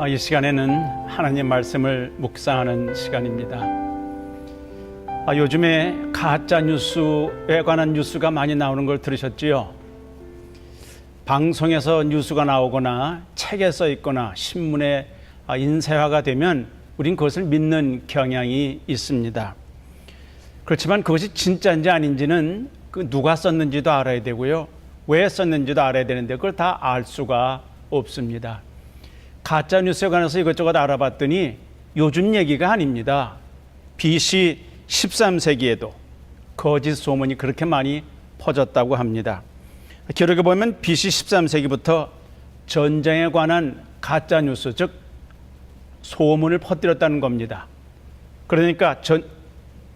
이 시간에는 하나님 말씀을 묵상하는 시간입니다. 요즘에 가짜 뉴스에 관한 뉴스가 많이 나오는 걸 들으셨지요? 방송에서 뉴스가 나오거나 책에 써 있거나 신문에 인쇄화가 되면 우린 그것을 믿는 경향이 있습니다. 그렇지만 그것이 진짜인지 아닌지는 누가 썼는지도 알아야 되고요, 왜 썼는지도 알아야 되는데 그걸 다 알 수가 없습니다. 가짜 뉴스에 관해서 이것저것 알아봤더니 요즘 얘기가 아닙니다. BC 13세기에도 거짓 소문이 그렇게 많이 퍼졌다고 합니다. 기록에 보면 BC 13세기부터 전쟁에 관한 가짜 뉴스, 즉 소문을 퍼뜨렸다는 겁니다. 그러니까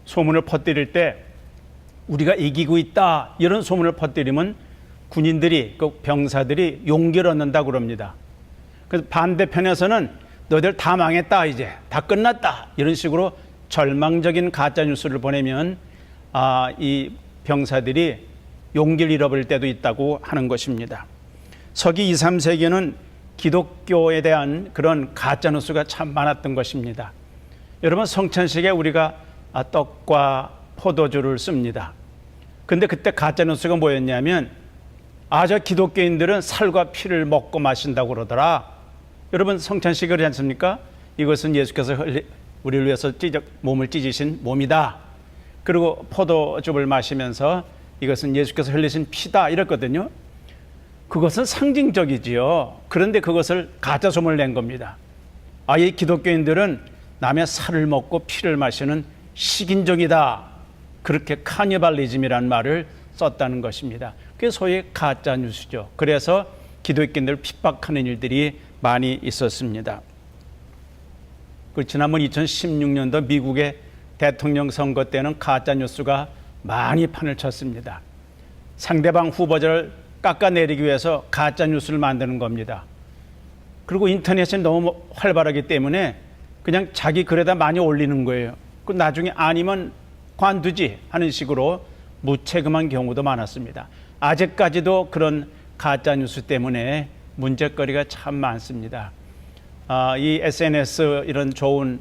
소문을 퍼뜨릴 때 우리가 이기고 있다 이런 소문을 퍼뜨리면 군인들이, 그 병사들이 용기를 얻는다고 그럽니다. 그래서 반대편에서는 너희들 다 망했다, 이제 다 끝났다 이런 식으로 절망적인 가짜 뉴스를 보내면 이 병사들이 용기를 잃어버릴 때도 있다고 하는 것입니다. 서기 2, 3세기에는 기독교에 대한 그런 가짜 뉴스가 참 많았던 것입니다. 여러분, 성찬식에 우리가 떡과 포도주를 씁니다. 근데 그때 가짜 뉴스가 뭐였냐면 저 기독교인들은 살과 피를 먹고 마신다고 그러더라. 여러분, 성찬식을 그러지 않습니까? 이것은 예수께서 우리를 위해서 몸을 찢으신 몸이다. 그리고 포도즙을 마시면서 이것은 예수께서 흘리신 피다 이랬거든요. 그것은 상징적이지요. 그런데 그것을 가짜 소문을 낸 겁니다. 이 기독교인들은 남의 살을 먹고 피를 마시는 식인종이다. 그렇게 카니발리즘이라는 말을 썼다는 것입니다. 그게 소위 가짜 뉴스죠. 그래서 기독교인들을 핍박하는 일들이 많이 있었습니다. 지난번 2016년도 미국의 대통령 선거 때는 가짜 뉴스가 많이 판을 쳤습니다. 상대방 후보자를 깎아내리기 위해서 가짜 뉴스를 만드는 겁니다. 그리고 인터넷이 너무 활발하기 때문에 그냥 자기 글에다 많이 올리는 거예요. 그 나중에 아니면 관두지 하는 식으로 무책임한 경우도 많았습니다. 아직까지도 그런 가짜 뉴스 때문에 문제거리가 참 많습니다. 이 SNS 이런 좋은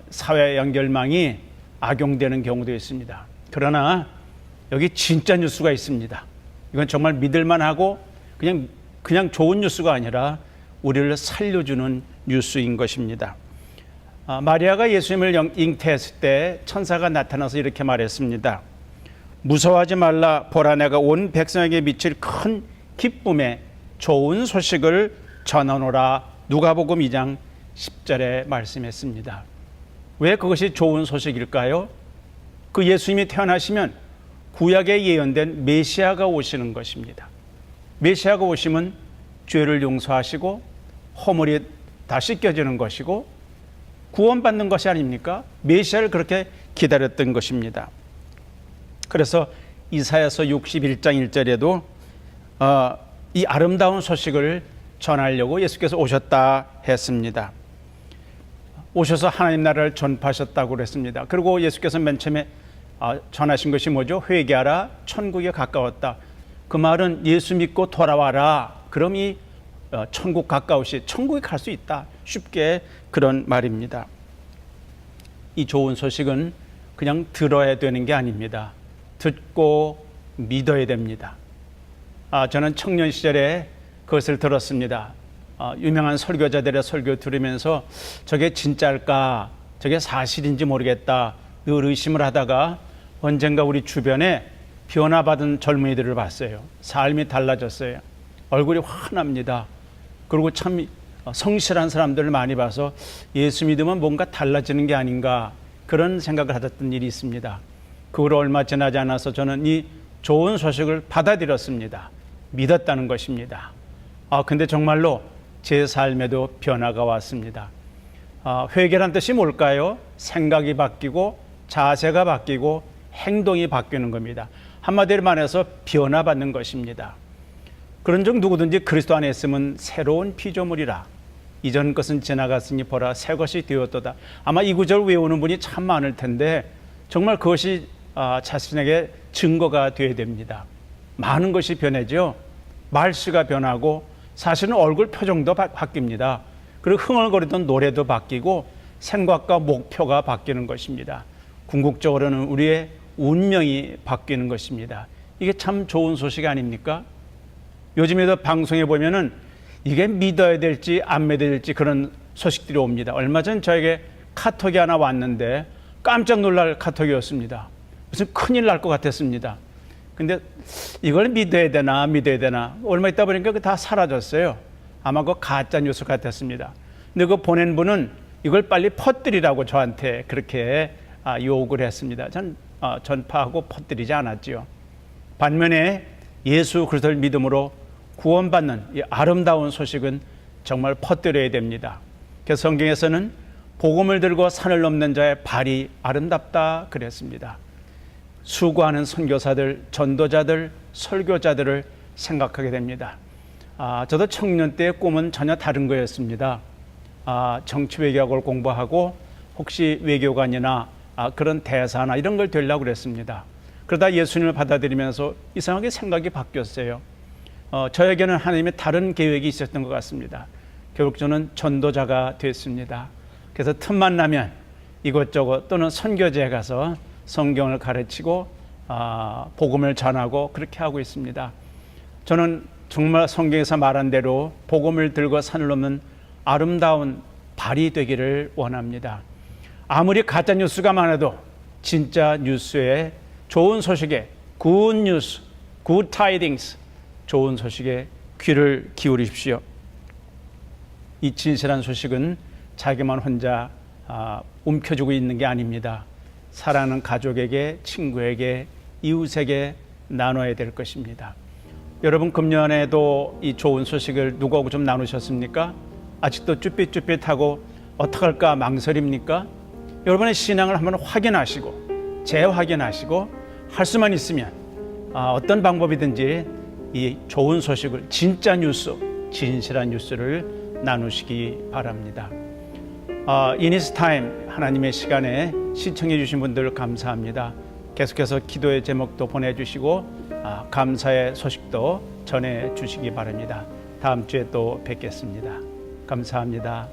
사회 연결망이 악용되는 경우도 있습니다. 그러나 여기 진짜 뉴스가 있습니다. 이건 정말 믿을만하고 그냥 좋은 뉴스가 아니라 우리를 살려주는 뉴스인 것입니다. 마리아가 예수님을 잉태했을 때 천사가 나타나서 이렇게 말했습니다. 무서워하지 말라, 보라 내가 온 백성에게 미칠 큰 기쁨의 좋은 소식을 전하노라. 누가복음 2장 10절에 말씀했습니다. 왜 그것이 좋은 소식일까요? 그 예수님이 태어나시면 구약에 예언된 메시아가 오시는 것입니다. 메시아가 오시면 죄를 용서하시고 허물이 다 씻겨지는 것이고 구원받는 것이 아닙니까? 메시아를 그렇게 기다렸던 것입니다. 그래서 이사야서 61장 1절에도 이 아름다운 소식을 전하려고 예수께서 오셨다 했습니다. 오셔서 하나님 나라를 전파하셨다고 그랬습니다. 그리고 예수께서 맨 처음에 전하신 것이 뭐죠? 회개하라, 천국에 가까웠다. 그 말은 예수 믿고 돌아와라. 그럼 이 천국 가까우시, 천국에 갈 수 있다. 쉽게 그런 말입니다. 이 좋은 소식은 그냥 들어야 되는 게 아닙니다. 듣고 믿어야 됩니다. 저는 청년 시절에 그것을 들었습니다. 유명한 설교자들의 설교 들으면서 저게 진짜일까, 저게 사실인지 모르겠다 늘 의심을 하다가 언젠가 우리 주변에 변화받은 젊은이들을 봤어요. 삶이 달라졌어요. 얼굴이 환합니다. 그리고 참 성실한 사람들을 많이 봐서 예수 믿으면 뭔가 달라지는 게 아닌가 그런 생각을 하셨던 일이 있습니다. 그 후로 얼마 지나지 않아서 저는 이 좋은 소식을 받아들였습니다. 믿었다는 것입니다. 근데 정말로 제 삶에도 변화가 왔습니다. 회개란 뜻이 뭘까요? 생각이 바뀌고 자세가 바뀌고 행동이 바뀌는 겁니다. 한마디로 말해서 변화받는 것입니다. 그런즉 누구든지 그리스도 안에 있으면 새로운 피조물이라. 이전 것은 지나갔으니 보라 새 것이 되었도다. 아마 이 구절 외우는 분이 참 많을 텐데 정말 그것이 자신에게 증거가 되어야 됩니다. 많은 것이 변하죠. 말씨가 변하고 사실은 얼굴 표정도 바뀝니다. 그리고 흥얼거리던 노래도 바뀌고 생각과 목표가 바뀌는 것입니다. 궁극적으로는 우리의 운명이 바뀌는 것입니다. 이게 참 좋은 소식 아닙니까? 요즘에도 방송에 보면은 이게 믿어야 될지 안 믿어야 될지 그런 소식들이 옵니다. 얼마 전 저에게 카톡이 하나 왔는데 깜짝 놀랄 카톡이었습니다. 무슨 큰일 날 것 같았습니다. 근데 이걸 믿어야 되나 얼마 있다 보니까 다 사라졌어요. 아마 그거 가짜 뉴스 같았습니다. 근데 그 보낸 분은 이걸 빨리 퍼뜨리라고 저한테 그렇게 요구를 했습니다. 전 전파하고 퍼뜨리지 않았지요. 반면에 예수 그리스도를 믿음으로 구원받는 이 아름다운 소식은 정말 퍼뜨려야 됩니다. 그래서 성경에서는 복음을 들고 산을 넘는 자의 발이 아름답다 그랬습니다. 수고하는 선교사들, 전도자들, 설교자들을 생각하게 됩니다. 저도 청년 때의 꿈은 전혀 다른 거였습니다. 정치 외교학을 공부하고 혹시 외교관이나 그런 대사나 이런 걸 되려고 그랬습니다. 그러다 예수님을 받아들이면서 이상하게 생각이 바뀌었어요. 저에게는 하나님의 다른 계획이 있었던 것 같습니다. 결국 저는 전도자가 됐습니다. 그래서 틈만 나면 이것저것 또는 선교지에 가서 성경을 가르치고 복음을 전하고 그렇게 하고 있습니다. 저는 정말 성경에서 말한 대로 복음을 들고 산을 넘는 아름다운 발이 되기를 원합니다. 아무리 가짜 뉴스가 많아도 진짜 뉴스에 좋은 소식에 good news, good tidings, 좋은 소식에 귀를 기울이십시오. 이 진실한 소식은 자기만 혼자 움켜쥐고 있는 게 아닙니다. 사랑하는 가족에게, 친구에게, 이웃에게 나눠야 될 것입니다. 여러분 금년에도 이 좋은 소식을 누구하고 좀 나누셨습니까? 아직도 쭈삣쭈삣하고 어떡할까 망설입니까? 여러분의 신앙을 한번 확인하시고 재확인하시고 할 수만 있으면 어떤 방법이든지 이 좋은 소식을 진짜 뉴스, 진실한 뉴스를 나누시기 바랍니다. 이니스타임 하나님의 시간에 시청해 주신 분들 감사합니다. 계속해서 기도의 제목도 보내주시고 감사의 소식도 전해주시기 바랍니다. 다음 주에 또 뵙겠습니다. 감사합니다.